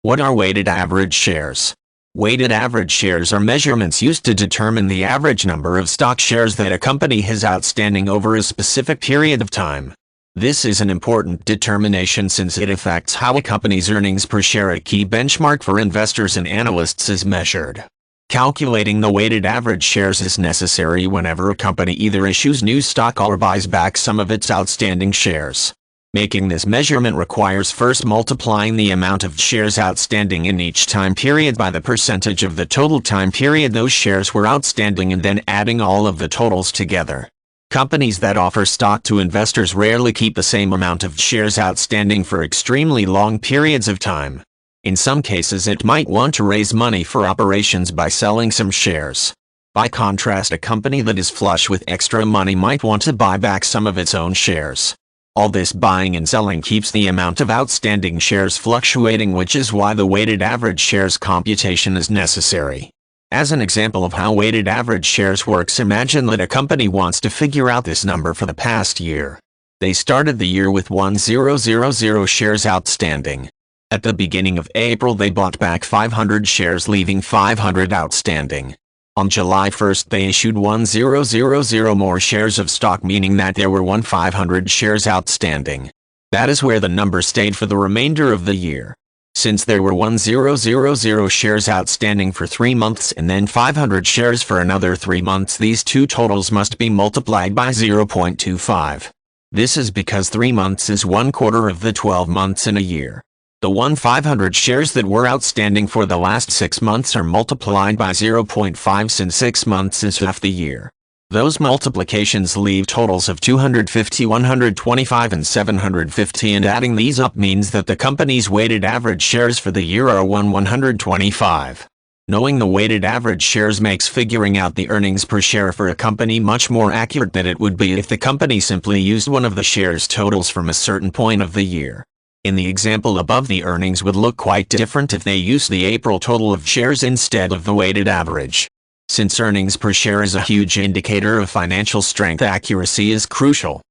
What are weighted average shares? Weighted average shares are measurements used to determine the average number of stock shares that a company has outstanding over a specific period of time. This is an important determination since it affects how a company's earnings per share, a key benchmark for investors and analysts, is measured. Calculating the weighted average shares is necessary whenever a company either issues new stock or buys back some of its outstanding shares. Making this measurement requires first multiplying the amount of shares outstanding in each time period by the percentage of the total time period those shares were outstanding and then adding all of the totals together. Companies that offer stock to investors rarely keep the same amount of shares outstanding for extremely long periods of time. In some cases, it might want to raise money for operations by selling some shares. By contrast, a company that is flush with extra money might want to buy back some of its own shares. All this buying and selling keeps the amount of outstanding shares fluctuating, which is why the weighted average shares computation is necessary. As an example of how weighted average shares works, imagine that a company wants to figure out this number for the past year. They started the year with 1000 shares outstanding. At the beginning of April, they bought back 500 shares, leaving 500 outstanding. On July 1st, they issued 1000 more shares of stock, meaning that there were 1500 shares outstanding. That is where the number stayed for the remainder of the year. Since there were 1000 shares outstanding for 3 months and then 500 shares for another 3 months, these two totals must be multiplied by 0.25. This is because 3 months is 1/4 of the 12 months in a year. The 1500 shares that were outstanding for the last 6 months are multiplied by 0.5 since 6 months is half the year. Those multiplications leave totals of 250, 125 and 750, and adding these up means that the company's weighted average shares for the year are 125. Knowing the weighted average shares makes figuring out the earnings per share for a company much more accurate than it would be if the company simply used one of the shares totals from a certain point of the year. In the example above, the earnings would look quite different if they used the April total of shares instead of the weighted average. Since earnings per share is a huge indicator of financial strength, accuracy is crucial.